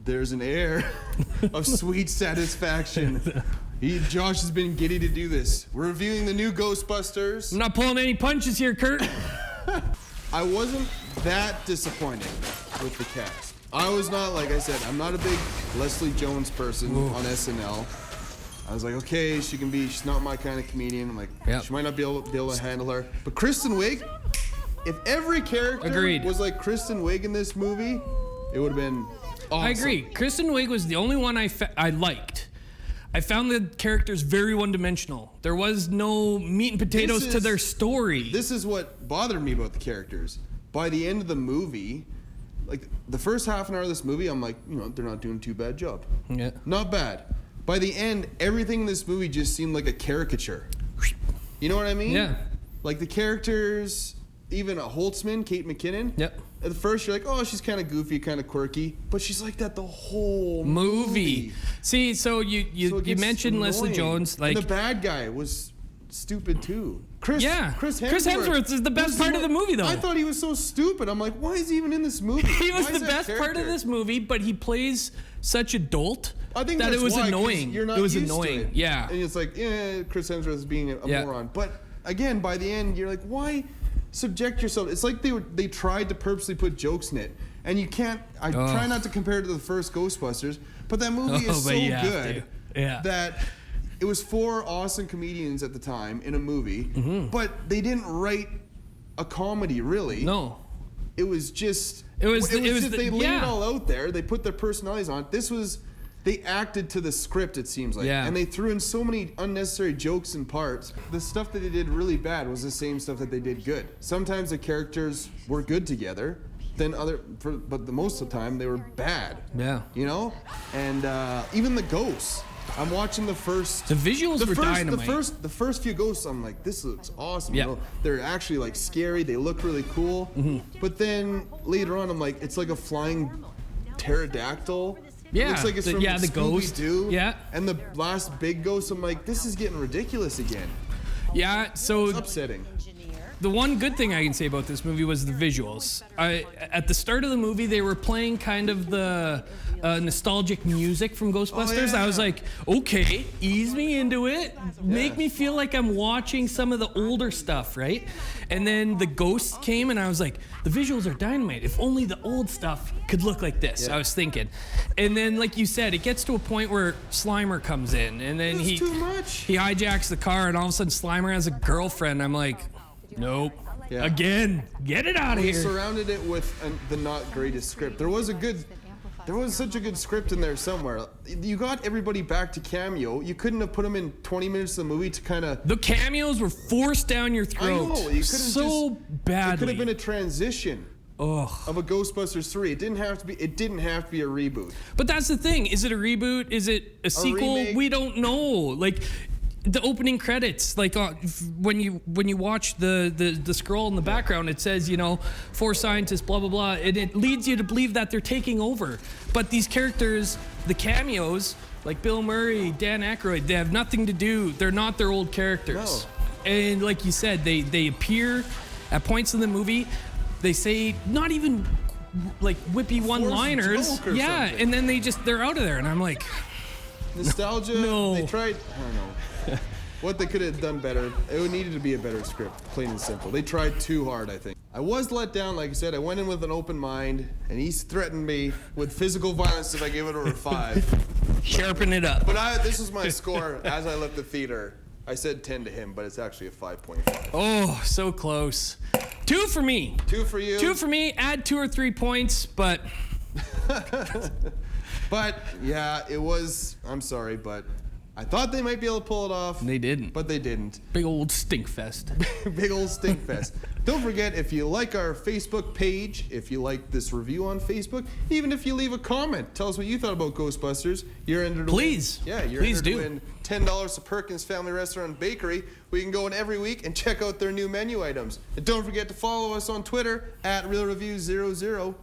there's an air of sweet satisfaction. Josh has been giddy to do this. We're reviewing the new Ghostbusters. I'm not pulling any punches here, Kurt. I wasn't that disappointed with the cast. I was not, like I said, I'm not a big Leslie Jones person on SNL. I was like, okay, she's not my kind of comedian. I'm like, she might not be able to handle her. But Kristen Wiig, if every character was like Kristen Wiig in this movie, it would have been awesome. I agree. Kristen Wiig was the only one I liked. I found the characters very one-dimensional. There was no meat and potatoes to their story. This is what bothered me about the characters. By the end of the movie, like the first half an hour of this movie, I'm like, they're not doing too bad job. Yeah. Not bad. By the end, everything in this movie just seemed like a caricature. You know what I mean? Yeah. Like the characters, even Holtzman, Kate McKinnon. Yep. At first, you're like, oh, she's kind of goofy, kind of quirky, but she's like that the whole movie. See, so you mentioned Leslie Jones, like and the bad guy was stupid too. Chris Hemsworth is the best part of the movie, though. I thought he was so stupid. I'm like, why is he even in this movie? He was the best part of this movie, but he plays such a dolt that it was annoying. You're not it was used annoying. To it. Yeah. And it's like, Chris Hemsworth is being a moron. But again, by the end, you're like, why subject yourself? It's like they tried to purposely put jokes in it, and you can't. I try not to compare it to the first Ghostbusters, but that movie is so good that it was 4 awesome comedians at the time in a movie, but they didn't write a comedy really. No. It was just they laid it all out there. They put their personalities on it. They acted to the script, it seems like. Yeah. And they threw in so many unnecessary jokes and parts. The stuff that they did really bad was the same stuff that they did good. Sometimes the characters were good together, but the most of the time they were bad. Yeah. And even the ghosts. I'm watching the visuals were dynamite. The first few ghosts, I'm like, this looks awesome. Yeah. They're actually like scary. They look really cool. But then later on, I'm like, it's like a flying pterodactyl. Yeah, it looks like it's from the ghost. Scooby-Doo. Yeah. And the last big ghost, I'm like, this is getting ridiculous again. Yeah, so it's upsetting. The one good thing I can say about this movie was the visuals. At the start of the movie, they were playing kind of the nostalgic music from Ghostbusters. I was like, okay, ease me into it. Make me feel like I'm watching some of the older stuff, right? And then the ghosts came, and I was like, the visuals are dynamite. If only the old stuff could look like this, I was thinking. And then, like you said, it gets to a point where Slimer comes in, and then he hijacks the car, and all of a sudden Slimer has a girlfriend. I'm like, nope. Yeah. Again, get it out of here. They surrounded it with the not greatest script. There was such a good script in there somewhere. You got everybody back to cameo. You couldn't have put them in 20 minutes of the movie to kind of... The cameos were forced down your throat. I know. You so badly. It could have been a transition of a Ghostbusters 3. It didn't have to be a reboot. But that's the thing. Is it a reboot? Is it a sequel? Remake? We don't know. Like... The opening credits, like when you watch the scroll in the background, it says 4 scientists, blah blah blah, and it leads you to believe that they're taking over. But these characters, the cameos, like Bill Murray, Dan Aykroyd, they have nothing to do. They're not their old characters. No. And like you said, they appear at points in the movie. They say not even like whippy one-liners. Yeah, and then they're out of there, and I'm like, nostalgia. No. They tried. I don't know. What they could have done better, it needed to be a better script, plain and simple. They tried too hard, I think. I was let down, like I said. I went in with an open mind, and he's threatened me with physical violence if I gave it over 5. Sharpen it up. But this is my score as I left the theater. I said 10 to him, but it's actually a 5.5. Oh, so close. 2 for me. 2 for you. 2 for me. Add 2 or 3 points, but... But, yeah, it was... I'm sorry, but... I thought they might be able to pull it off. They didn't. But they didn't. Big old stink fest. Big old stink fest. Don't forget, if you like our Facebook page, if you like this review on Facebook, even if you leave a comment, tell us what you thought about Ghostbusters. You're entered to Please. Win. Yeah, you're Please entered do. to win $10 to Perkins Family Restaurant and Bakery. We can go in every week and check out their new menu items. And don't forget to follow us on Twitter @RealReview00.